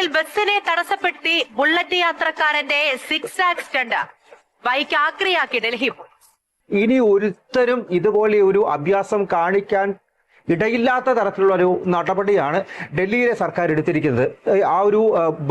റോഡിൽ ബസ്സിനെ തടസ്സപ്പെടുത്തി ബുള്ളറ്റ് യാത്രക്കാരന്റെ സിക്സ് ആക്സ് സ്റ്റണ്ട് ബൈക്ക് ആക്രിയാക്കി ഡൽഹി പോലീസ്. ഇനി ഒരുത്തരും ഇതുപോലെ ഒരു അഭ്യാസം കാണിക്കാൻ ഇടയില്ലാത്ത തരത്തിലുള്ള ഒരു നടപടിയാണ് ഡൽഹിയിലെ സർക്കാർ എടുത്തിരിക്കുന്നത്. ആ ഒരു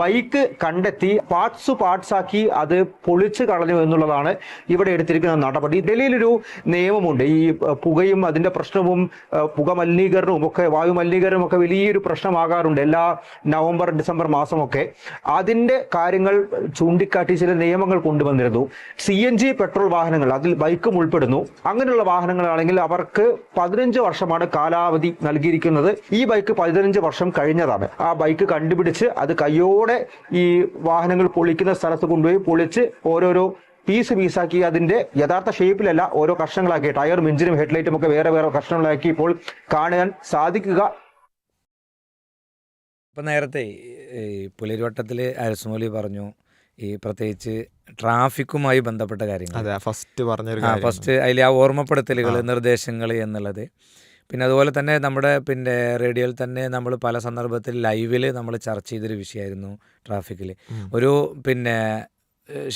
ബൈക്ക് കണ്ടെത്തി പാർട്സ് ആക്കി അത് പൊളിച്ചു കളഞ്ഞു എന്നുള്ളതാണ് ഇവിടെ എടുത്തിരിക്കുന്ന നടപടി. ഡൽഹിയിലൊരു നിയമമുണ്ട്. ഈ പുകയും അതിന്റെ പ്രശ്നവും പുക മലിനീകരണവും ഒക്കെ വായു മലിനീകരണവും ഒക്കെ വലിയൊരു പ്രശ്നമാകാറുണ്ട് എല്ലാ നവംബർ ഡിസംബർ മാസമൊക്കെ. അതിന്റെ കാര്യങ്ങൾ ചൂണ്ടിക്കാട്ടി ചില നിയമങ്ങൾ കൊണ്ടുവന്നിരുന്നു. CNG പെട്രോൾ വാഹനങ്ങൾ, അതിൽ ബൈക്കും ഉൾപ്പെടുന്നു. അങ്ങനെയുള്ള വാഹനങ്ങളാണെങ്കിൽ അവർക്ക് 15 വർഷമാണ് കാലാവധി നൽകിയിരിക്കുന്നത്. ഈ ബൈക്ക് 15 വർഷം കഴിഞ്ഞതാണ്. ആ ബൈക്ക് കണ്ടുപിടിച്ച് അത് കയ്യോടെ ഈ വാഹനങ്ങൾ പൊളിക്കുന്ന സ്ഥലത്ത് കൊണ്ടുപോയി പൊളിച്ച് ഓരോരോ പീസാക്കി അതിന്റെ യഥാർത്ഥ ഷേപ്പിലല്ല ഓരോ കഷ്ണങ്ങളാക്കി ടയറും എഞ്ചിനും ഹെഡ്ലൈറ്റും ഒക്കെ വേറെ വേറെ കഷ്ണങ്ങളാക്കി ഇപ്പോൾ കാണാൻ സാധിക്കുക. ഇപ്പം നേരത്തെ ഈ പുലരിവട്ടത്തിൽ അരസുമോലി പറഞ്ഞു ഈ പ്രത്യേകിച്ച് ട്രാഫിക്കുമായി ബന്ധപ്പെട്ട കാര്യങ്ങൾ. ഫസ്റ്റ് അതിൽ ആ ഓർമ്മപ്പെടുത്തലുകൾ, നിർദ്ദേശങ്ങൾ എന്നുള്ളത്. പിന്നെ അതുപോലെ തന്നെ നമ്മുടെ റേഡിയോയിൽ തന്നെ നമ്മൾ പല സന്ദർഭത്തിൽ ലൈവിൽ നമ്മൾ ചർച്ച ചെയ്തൊരു വിഷയമായിരുന്നു ട്രാഫിക്കിൽ. ഒരു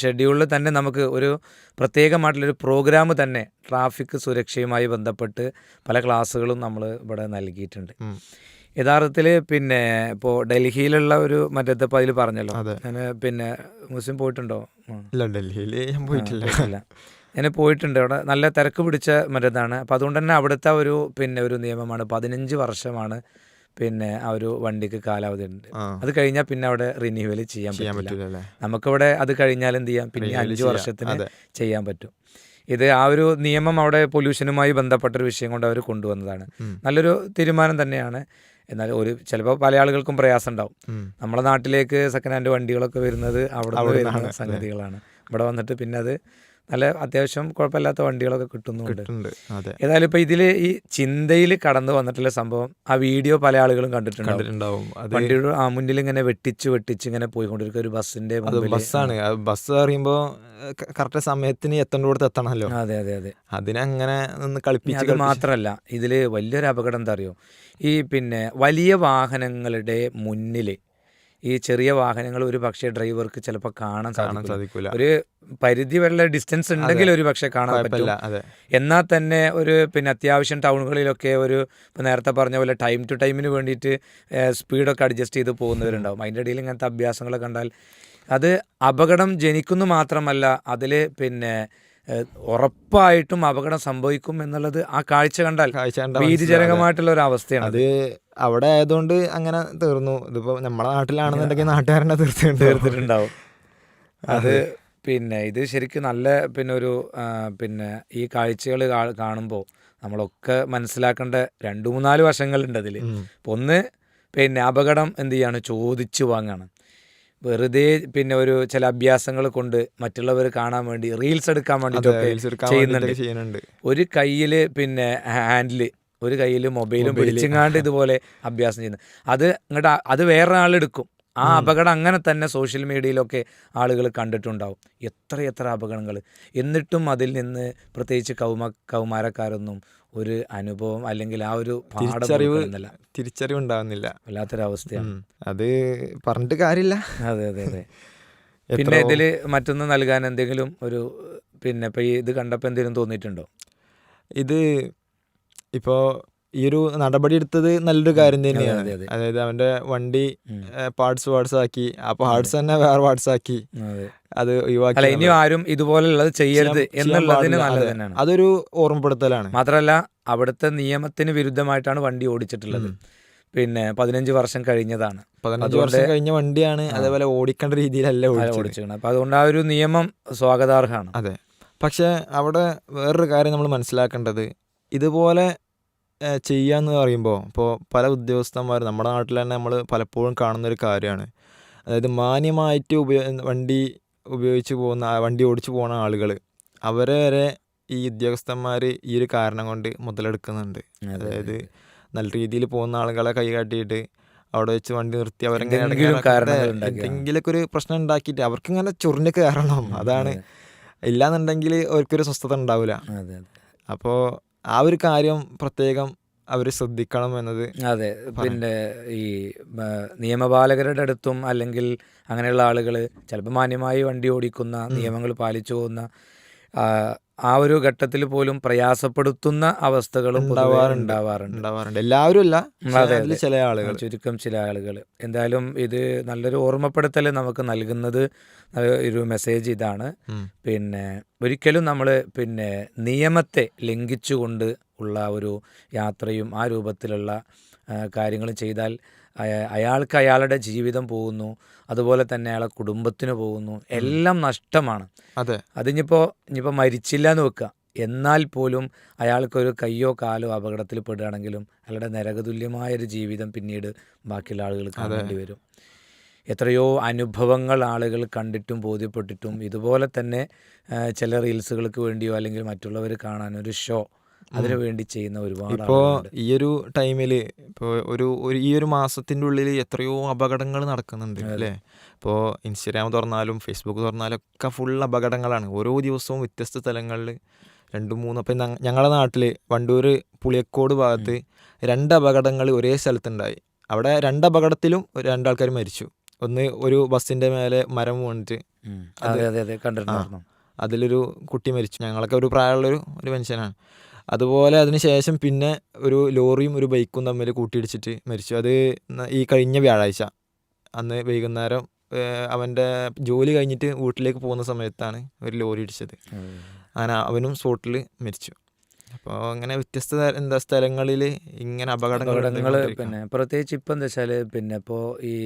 ഷെഡ്യൂളിൽ തന്നെ നമുക്ക് ഒരു പ്രത്യേകമായിട്ടുള്ളൊരു പ്രോഗ്രാം തന്നെ ട്രാഫിക് സുരക്ഷയുമായി ബന്ധപ്പെട്ട് പല ക്ലാസ്സുകളും നമ്മൾ ഇവിടെ നൽകിയിട്ടുണ്ട്. യഥാർത്ഥത്തിൽ ഇപ്പോൾ ഡൽഹിയിലുള്ള ഒരു ഇപ്പോൾ അതിൽ പറഞ്ഞല്ലോ, ഞാൻ മുസ്ലിം പോയിട്ടുണ്ടോ? ഡൽഹിയിൽ ഞാൻ പോയിട്ടില്ല. ഞാൻ പോയിട്ടുണ്ട്. അവിടെ നല്ല തിരക്ക് പിടിച്ച മറ്റേതാണ്. അപ്പോൾ അതുകൊണ്ട് തന്നെ അവിടുത്തെ ഒരു നിയമമാണ് 15 വർഷമാണ് ആ ഒരു വണ്ടിക്ക് കാലാവധി ഉണ്ട്. അത് കഴിഞ്ഞാൽ പിന്നെ അവിടെ റിന്യൂവൽ ചെയ്യാൻ പറ്റില്ല. നമുക്കിവിടെ അത് കഴിഞ്ഞാൽ എന്ത് ചെയ്യാം, പിന്നെ 5 വർഷത്തിന് ചെയ്യാൻ പറ്റും. ഇത് ആ ഒരു നിയമം അവിടെ പൊല്യൂഷനുമായി ബന്ധപ്പെട്ടൊരു വിഷയം കൊണ്ട് അവർ കൊണ്ടുവന്നതാണ്. നല്ലൊരു തീരുമാനം തന്നെയാണ്. എന്നാൽ ചിലപ്പോൾ പല ആളുകൾക്കും പ്രയാസം ഉണ്ടാവും. നമ്മുടെ നാട്ടിലേക്ക് സെക്കൻഡ് ഹാൻഡ് വണ്ടികളൊക്കെ വരുന്നത് അവിടെ വരുന്ന സംഗതികളാണ്. ഇവിടെ വന്നിട്ട് പിന്നെ അത് നല്ല അത്യാവശ്യം കുഴപ്പമില്ലാത്ത വണ്ടികളൊക്കെ കിട്ടുന്നുണ്ട്. ഏതായാലും ഇപ്പം ഇതിൽ ഈ ചിന്തയിൽ കടന്നു വന്നിട്ടുള്ള സംഭവം ആ വീഡിയോ പല ആളുകളും കണ്ടിട്ടുണ്ടാവും. വണ്ടിയുടെ മുന്നിൽ ഇങ്ങനെ വെട്ടിച്ച് ഇങ്ങനെ പോയിക്കൊണ്ടിരിക്കുക ഒരു ബസ്സിന്റെ ബസ്സാണ്. ബസ് പറയുമ്പോൾ കറക്റ്റ് സമയത്തിന് എത്തേണ്ടടുത്ത് എത്തണമല്ലോ. അതെ അതിനങ്ങനെ ഒന്ന് കളിപ്പിച്ച്. അത് മാത്രമല്ല ഇതിൽ വലിയൊരു അപകടം എന്താ അറിയോ, ഈ വലിയ വാഹനങ്ങളുടെ മുന്നിൽ ഈ ചെറിയ വാഹനങ്ങൾ ഒരു പക്ഷേ ഡ്രൈവർക്ക് ചിലപ്പോൾ കാണാൻ സാധിക്കില്ല. ഒരു പരിധി വരെ ഡിസ്റ്റൻസ് ഉണ്ടെങ്കിൽ ഒരു പക്ഷേ കാണാൻ പറ്റില്ല. എന്നാൽ തന്നെ ഒരു അത്യാവശ്യം ടൗണുകളിലൊക്കെ ഇപ്പോൾ നേരത്തെ പറഞ്ഞ പോലെ ടൈം ടു ടൈമിന് വേണ്ടിയിട്ട് സ്പീഡൊക്കെ അഡ്ജസ്റ്റ് ചെയ്ത് പോകുന്നവരുണ്ടാവും. അതിൻ്റെ ഇടയിൽ ഇങ്ങനത്തെ അഭ്യാസങ്ങൾ കണ്ടാൽ അത് അപകടം ജനിക്കുന്നു മാത്രമല്ല അതിൽ ഉറപ്പായിട്ടും അപകടം സംഭവിക്കും എന്നുള്ളത് ആ കാഴ്ച കണ്ടാൽ ഭീതിജനകമായിട്ടുള്ള ഒരു അവസ്ഥയാണ്. അത് അവിടെ ആയതുകൊണ്ട് അങ്ങനെ തീർന്നു. ഇതിപ്പോൾ നമ്മുടെ നാട്ടിലാണെന്നുണ്ടെങ്കിൽ നാട്ടുകാരനെ തീർത്തിട്ടുണ്ടാവും. അത് ഇത് ശരിക്കും നല്ല ഒരു ഈ കാഴ്ചകൾ കാണുമ്പോൾ നമ്മളൊക്കെ മനസ്സിലാക്കേണ്ട 2-3 വശങ്ങളുണ്ട് അതിൽ. ഒന്ന് അപകടം എന്ത് ചെയ്യാണ്, ചോദിച്ചു വാങ്ങാണ്. വെറുതെ ഒരു ചില അഭ്യാസങ്ങൾ കൊണ്ട് മറ്റുള്ളവർ കാണാൻ വേണ്ടി റീൽസ് എടുക്കാൻ വേണ്ടിയിട്ടൊക്കെ ചെയ്യുന്നുണ്ട്. ഒരു കയ്യിൽ ഹാൻഡില്, ഒരു കയ്യിൽ മൊബൈലും പിടിച്ചിങ്ങാണ്ട് ഇതുപോലെ അഭ്യാസം ചെയ്യുന്നത്. അത് വേറെ ആളെടുക്കും. ആ അപകടം അങ്ങനെ തന്നെ സോഷ്യൽ മീഡിയയിലൊക്കെ ആളുകൾ കണ്ടിട്ടുണ്ടാവും. എത്ര അപകടങ്ങൾ. എന്നിട്ടും അതിൽ നിന്ന് പ്രത്യേകിച്ച് കൗമാരക്കാരൊന്നും ഒരു അനുഭവം അല്ലെങ്കിൽ ആ ഒരു തിരിച്ചറിവ് ഉണ്ടാകുന്നില്ല. വല്ലാത്തൊരവസ്ഥയാണ്. അത് പറഞ്ഞിട്ട് കാര്യമില്ല. അതെ. പിന്നെ ഇതിൽ മറ്റൊന്ന് നൽകാൻ എന്തെങ്കിലും ഇപ്പം ഇത് കണ്ടപ്പോൾ എന്തെങ്കിലും തോന്നിയിട്ടുണ്ടോ? ഇത് ഇപ്പോൾ ഈ ഒരു നടപടി എടുത്തത് നല്ലൊരു കാര്യം തന്നെയാണ്. അതായത് അവന്റെ വണ്ടി പാർട്സ് ആക്കി, ആ പാർട്സ് തന്നെ വേറെ പാർട്സ് ആക്കി അത് ഒഴിവാക്കി. ഇനി ആരും ഇതുപോലുള്ളത് ചെയ്യരുത് എന്നുള്ളതിന് നല്ലത് തന്നെയാണ്. അതൊരു ഓർമ്മപ്പെടുത്തലാണ്. മാത്രമല്ല അവിടുത്തെ നിയമത്തിന് വിരുദ്ധമായിട്ടാണ് വണ്ടി ഓടിച്ചിട്ടുള്ളത്. 15 വർഷം കഴിഞ്ഞതാണ്. 15 വർഷം കഴിഞ്ഞ വണ്ടിയാണ്. അതേപോലെ ഓടിക്കേണ്ട രീതിയിലല്ല ഓടിച്ചിരിക്കുന്നത്. അപ്പം അതുകൊണ്ട് ആ ഒരു നിയമം സ്വാഗതാർഹമാണ്. അതെ. പക്ഷെ അവിടെ വേറൊരു കാര്യം നമ്മൾ മനസ്സിലാക്കേണ്ടത്, ഇതുപോലെ ചെയ്യാന്ന് പറയുമ്പോൾ ഇപ്പോൾ പല ഉദ്യോഗസ്ഥന്മാർ നമ്മുടെ നാട്ടിൽ തന്നെ നമ്മൾ പലപ്പോഴും കാണുന്നൊരു കാര്യമാണ്. അതായത് മാന്യമായിട്ട് വണ്ടി ഓടിച്ചു പോകുന്ന ആളുകൾ, അവരെ വരെ ഈ ഉദ്യോഗസ്ഥന്മാർ ഈ ഒരു കാരണം കൊണ്ട് മുതലെടുക്കുന്നുണ്ട്. അതായത് നല്ല രീതിയിൽ പോകുന്ന ആളുകളെ കൈകാട്ടിയിട്ട് അവിടെ വെച്ച് വണ്ടി നിർത്തി എന്തെങ്കിലുമൊക്കെ ഒരു പ്രശ്നം ഉണ്ടാക്കിയിട്ട് അവർക്കിങ്ങനെ ചൊറിഞ്ഞ് കയറണം. അതാണ്. ഇല്ലാന്നുണ്ടെങ്കിൽ അവർക്കൊരു സ്വസ്ഥത ഉണ്ടാവില്ല. അപ്പോൾ ആ ഒരു കാര്യം പ്രത്യേകം അവർ ശ്രദ്ധിക്കണം എന്നത്. അതെ, പിന്നെ ഈ നിയമപാലകരുടെ അടുത്തും അല്ലെങ്കിൽ അങ്ങനെയുള്ള ആളുകൾ ചിലപ്പോൾ മാന്യമായി വണ്ടി ഓടിക്കുന്ന നിയമങ്ങൾ പാലിച്ചു പോകുന്ന ആ ഒരു ഘട്ടത്തിൽ പോലും പ്രയാസപ്പെടുത്തുന്ന അവസ്ഥകളും പൊതുവെ ഉണ്ടാവാറുണ്ട്. എല്ലാവരും അല്ല, അതെ, അതിൽ ചില ആളുകൾ, ചുരുക്കം ചില ആളുകൾ. എന്തായാലും ഇത് നല്ലൊരു ഓർമ്മപ്പെടുത്തൽ നമുക്ക് നൽകുന്നത് ഒരു മെസ്സേജ് ഇതാണ്. പിന്നെ ഒരിക്കലും നമ്മൾ പിന്നെ നിയമത്തെ ലംഘിച്ചുകൊണ്ട് ഉള്ള ഒരു യാത്രയും ആ രൂപത്തിലുള്ള കാര്യങ്ങളും ചെയ്താൽ അയാൾക്ക് അയാളുടെ ജീവിതം പോകുന്നു, അതുപോലെ തന്നെ അയാളെ കുടുംബത്തിന് പോകുന്നു, എല്ലാം നഷ്ടമാണ്. അതെ, ഇനിയിപ്പോൾ മരിച്ചില്ല എന്ന് വെക്കുക, എന്നാൽ പോലും അയാൾക്കൊരു കയ്യോ കാലോ അപകടത്തിൽ പെടുകയാണെങ്കിലും അയാളുടെ നരകതുല്യമായൊരു ജീവിതം പിന്നീട് ബാക്കിയുള്ള ആളുകൾ കാണേണ്ടി വരും. എത്രയോ അനുഭവങ്ങൾ ആളുകൾ കണ്ടിട്ടും ബോധ്യപ്പെട്ടിട്ടും ഇതുപോലെ തന്നെ ചില റീൽസുകൾക്ക് വേണ്ടിയോ അല്ലെങ്കിൽ മറ്റുള്ളവർ കാണാൻ ഒരു ഷോ അതിനു വേണ്ടി ചെയ്യുന്ന ഒരുപാട്. ഇപ്പോൾ ഈ ഒരു ടൈമിൽ ഇപ്പോൾ ഈ ഒരു മാസത്തിൻ്റെ ഉള്ളിൽ എത്രയോ അപകടങ്ങൾ നടക്കുന്നുണ്ട് അല്ലേ? ഇപ്പോൾ ഇൻസ്റ്റാഗ്രാം തുറന്നാലും ഫേസ്ബുക്ക് തുറന്നാലും ഒക്കെ ഫുൾ അപകടങ്ങളാണ്. ഓരോ ദിവസവും വ്യത്യസ്ത സ്ഥലങ്ങളിൽ 2-3. അപ്പം ഞങ്ങളുടെ നാട്ടിൽ വണ്ടൂർ പുളിയക്കോട് ഭാഗത്ത് 2 അപകടങ്ങൾ ഒരേ സ്ഥലത്തുണ്ടായി. അവിടെ 2 അപകടത്തിലും 2 ആൾക്കാർ മരിച്ചു. ഒന്ന് ഒരു ബസ്സിൻ്റെ മേലെ മരം വീണിട്ട് അതിലൊരു കുട്ടി മരിച്ചു. ഞങ്ങളൊക്കെ ഒരു പ്രായമുള്ളൊരു മനുഷ്യനാണ്. അതുപോലെ അതിന് ശേഷം പിന്നെ ഒരു ലോറിയും ഒരു ബൈക്കും തമ്മിൽ കൂട്ടിയിടിച്ചിട്ട് മരിച്ചു. അത് ഈ കഴിഞ്ഞ വ്യാഴാഴ്ച അന്ന് വൈകുന്നേരം അവൻ്റെ ജോലി കഴിഞ്ഞിട്ട് വീട്ടിലേക്ക് പോകുന്ന സമയത്താണ് ഒരു ലോറി ഇടിച്ചത്. അങ്ങനെ അവനും സ്പോട്ടിൽ മരിച്ചു. അപ്പോൾ അങ്ങനെ വ്യത്യസ്ത സ്ഥലങ്ങളിൽ ഇങ്ങനെ അപകടങ്ങൾ പിന്നെ പ്രത്യേകിച്ച് ഇപ്പം എന്താ വെച്ചാൽ പിന്നെ ഇപ്പോൾ ഈ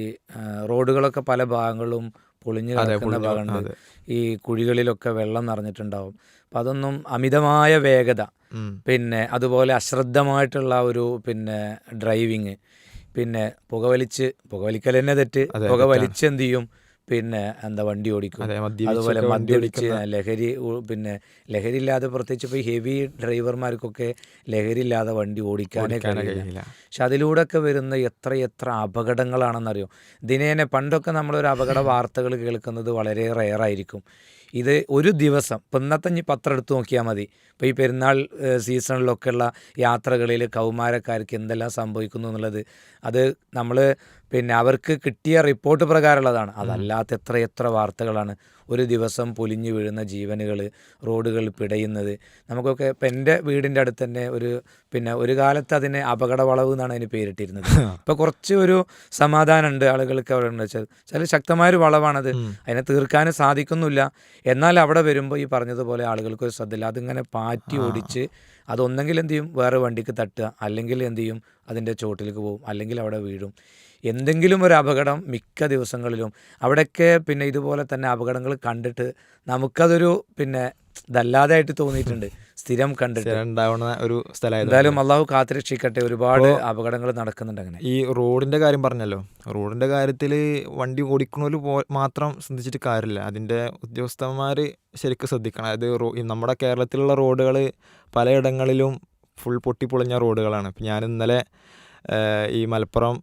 റോഡുകളൊക്കെ പല ഭാഗങ്ങളും പൊളിഞ്ഞു കിടക്കുന്ന ഭാഗമുണ്ട്. ഈ കുഴികളിലൊക്കെ വെള്ളം നിറഞ്ഞിട്ടുണ്ടാവും. അപ്പം അതൊന്നും അമിതമായ വേഗത, പിന്നെ അതുപോലെ അശ്രദ്ധമായിട്ടുള്ള ഒരു പിന്നെ ഡ്രൈവിങ്, പിന്നെ പുകവലിക്കൽ തന്നെ തെറ്റ്. പുകവലിച്ച് എന്ത് ചെയ്യും, പിന്നെ എന്താ വണ്ടി ഓടിക്കും. അതുപോലെ മദ്യപിച്ച് പിന്നെ ലഹരിയില്ലാതെ, പ്രത്യേകിച്ച് ഇപ്പോൾ ഈ ഹെവി ഡ്രൈവർമാർക്കൊക്കെ ലഹരിയില്ലാതെ വണ്ടി ഓടിക്കാനേ കഴിയില്ല. പക്ഷെ അതിലൂടെയൊക്കെ വരുന്ന എത്ര അപകടങ്ങളാണെന്നറിയോ. ദിനേനെ പണ്ടൊക്കെ നമ്മളൊരു അപകട വാർത്തകൾ കേൾക്കുന്നത് വളരെ റെയറായിരിക്കും. ഇത് ഒരു ദിവസം ഇപ്പം ഇന്നത്തെ പത്രം എടുത്ത് നോക്കിയാൽ മതി. ഇപ്പോൾ ഈ പെരുന്നാൾ സീസണിലൊക്കെയുള്ള യാത്രകളിൽ കൗമാരക്കാർക്ക് എന്തെല്ലാം സംഭവിക്കുന്നു എന്നുള്ളത് അത് നമ്മൾ പിന്നെ അവർക്ക് കിട്ടിയ റിപ്പോർട്ട് പ്രകാരമുള്ളതാണ്. അതല്ലാത്ത എത്ര വാർത്തകളാണ് ഒരു ദിവസം പൊലിഞ്ഞു വീഴുന്ന ജീവനുകൾ, റോഡുകൾ പിടയുന്നത്. നമുക്കൊക്കെ ഇപ്പം എൻ്റെ വീടിൻ്റെ അടുത്ത് തന്നെ ഒരു കാലത്ത് അതിന് അപകട വളവ് എന്നാണ് അതിന് പേരിട്ടിരുന്നത്. ഇപ്പോൾ കുറച്ച് ഒരു സമാധാനമുണ്ട് ആളുകൾക്ക് അവിടെ ഉണ്ട് വെച്ചാൽ. ചില ശക്തമായൊരു വളവാണത്, അതിനെ തീർക്കാനും സാധിക്കുന്നില്ല. എന്നാൽ അവിടെ വരുമ്പോൾ ഈ പറഞ്ഞതുപോലെ ആളുകൾക്കൊരു ശ്രദ്ധയില്ല. അതിങ്ങനെ പാറ്റി ഓടിച്ച് അതൊന്നെങ്കിൽ എന്ത് ചെയ്യും, വേറെ വണ്ടിക്ക് തട്ടുക, അല്ലെങ്കിൽ എന്ത് ചെയ്യും, അതിൻ്റെ ചോട്ടിലേക്ക് പോകും, അല്ലെങ്കിൽ അവിടെ വീഴും. എന്തെങ്കിലും ഒരു അപകടം മിക്ക ദിവസങ്ങളിലും അവിടെയൊക്കെ പിന്നെ ഇതുപോലെ തന്നെ അപകടങ്ങൾ കണ്ടിട്ട് നമുക്കതൊരു പിന്നെ ഇതല്ലാതായിട്ട് തോന്നിയിട്ടുണ്ട്, സ്ഥിരം കണ്ടിട്ട് ഉണ്ടാവുന്ന ഒരു സ്ഥലം. എന്തായാലും അള്ളാഹു കാത്തുരക്ഷിക്കട്ടെ. ഒരുപാട് അപകടങ്ങൾ നടക്കുന്നുണ്ട്. അങ്ങനെ ഈ റോഡിൻ്റെ കാര്യം പറഞ്ഞല്ലോ, റോഡിൻ്റെ കാര്യത്തിൽ വണ്ടി ഓടിക്കുന്നവർ മാത്രം ശ്രദ്ധിച്ചിട്ട് കാര്യമില്ല, അതിൻ്റെ ഉദ്യോഗസ്ഥന്മാർ ശരിക്കും ശ്രദ്ധിക്കണം. അതായത് നമ്മുടെ കേരളത്തിലുള്ള റോഡുകൾ പലയിടങ്ങളിലും ഫുൾ പൊട്ടിപ്പൊളിഞ്ഞ റോഡുകളാണ്. ഇപ്പം ഞാൻ ഇന്നലെ ഈ മലപ്പുറം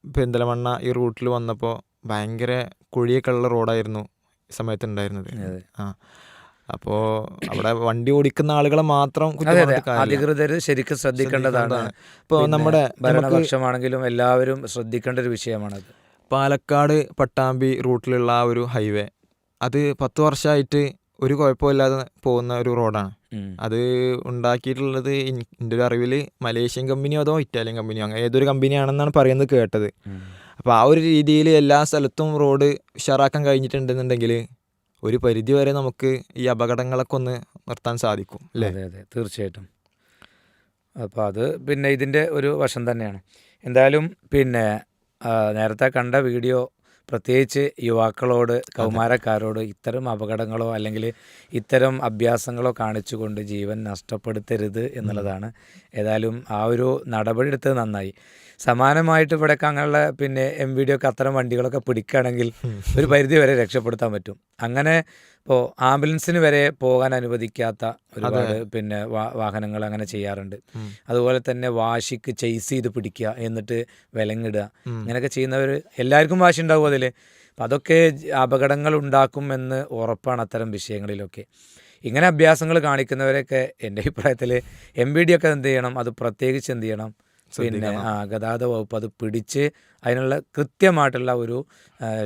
പെരിന്തൽമണ്ണ ഈ റൂട്ടിൽ വന്നപ്പോൾ ഭയങ്കര കുഴിയൊക്കെ ഉള്ള റോഡായിരുന്നു ഈ സമയത്ത് ഉണ്ടായിരുന്നത്. അപ്പോൾ അവിടെ വണ്ടി ഓടിക്കുന്ന ആളുകളെ മാത്രം അധികൃതർ ശരിക്കും ശ്രദ്ധിക്കേണ്ടതാണ്. ഇപ്പോൾ നമ്മുടെ ഭരണപക്ഷമാണെങ്കിലും എല്ലാവരും ശ്രദ്ധിക്കേണ്ട ഒരു വിഷയമാണത്. പാലക്കാട് പട്ടാമ്പി റൂട്ടിലുള്ള ആ ഒരു ഹൈവേ, അത് 10 വർഷമായിട്ട് ഒരു കുഴപ്പമില്ലാതെ പോകുന്ന ഒരു റോഡാണ്. അത് ഉണ്ടാക്കിയിട്ടുള്ളത് എൻ്റെ ഒരു അറിവിൽ മലേഷ്യൻ കമ്പനിയോ അതോ ഇറ്റാലിയൻ കമ്പനിയോ അങ്ങനെ ഏതൊരു കമ്പനിയാണെന്നാണ് പറയുന്നത് കേട്ടത്. അപ്പോൾ ആ ഒരു രീതിയിൽ എല്ലാ സ്ഥലത്തും റോഡ് ഉഷാറാക്കാൻ കഴിഞ്ഞിട്ടുണ്ടെന്നുണ്ടെങ്കിൽ ഒരു പരിധി വരെ നമുക്ക് ഈ അപകടങ്ങളൊക്കെ ഒന്ന് നിർത്താൻ സാധിക്കും അല്ലേ? അതെ, തീർച്ചയായിട്ടും. അപ്പോൾ അത് പിന്നെ ഇതിൻ്റെ ഒരു വശം തന്നെയാണ്. എന്തായാലും പിന്നെ നേരത്തെ കണ്ട വീഡിയോ പ്രത്യേകിച്ച് യുവാക്കളോട്, കൗമാരക്കാരോട് ഇത്തരം അപകടങ്ങളോ അല്ലെങ്കിൽ ഇത്തരം അഭ്യാസങ്ങളോ കാണിച്ചുകൊണ്ട് ജീവൻ നഷ്ടപ്പെടുത്തരുത് എന്നുള്ളതാണ്. ഏതായാലും ആ ഒരു നടപടി എടുത്തത് നന്നായി. സമാനമായിട്ട് ഇവിടെയൊക്കെ അങ്ങനെയുള്ള പിന്നെ MVD ഒക്കെ അത്തരം വണ്ടികളൊക്കെ പിടിക്കുകയാണെങ്കിൽ ഒരു പരിധി വരെ രക്ഷപ്പെടുത്താൻ പറ്റും. അങ്ങനെ ഇപ്പോൾ ആംബുലൻസിന് വരെ പോകാൻ അനുവദിക്കാത്ത ഒരുപാട് പിന്നെ വാഹനങ്ങൾ അങ്ങനെ ചെയ്യാറുണ്ട്. അതുപോലെ തന്നെ വാശിക്ക് ചെയ്സ് ചെയ്ത് പിടിക്കുക, എന്നിട്ട് വിലങ്ങിടുക, ഇങ്ങനെയൊക്കെ ചെയ്യുന്നവർ എല്ലാവർക്കും വാശി ഉണ്ടാവും അതിൽ. അപ്പം അതൊക്കെ അപകടങ്ങൾ ഉണ്ടാക്കും എന്ന് ഉറപ്പാണ് അത്തരം വിഷയങ്ങളിലൊക്കെ. ഇങ്ങനെ അഭ്യാസങ്ങൾ കാണിക്കുന്നവരൊക്കെ എൻ്റെ അഭിപ്രായത്തിൽ MVD ഒക്കെ എന്ത് ചെയ്യണം, അത് പ്രത്യേകിച്ച് എന്ത് ചെയ്യണം, പിന്നെ ഗതാഗത വകുപ്പ് അത് പിടിച്ച് അതിനുള്ള കൃത്യമായിട്ടുള്ള ഒരു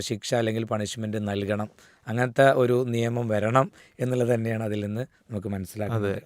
ശിക്ഷ അല്ലെങ്കിൽ പണിഷ്മെൻറ്റ് നൽകണം. അങ്ങനത്തെ ഒരു നിയമം വരണം എന്നുള്ളത് തന്നെയാണ് അതിൽ നിന്ന് നമുക്ക് മനസ്സിലാക്കുന്നത്.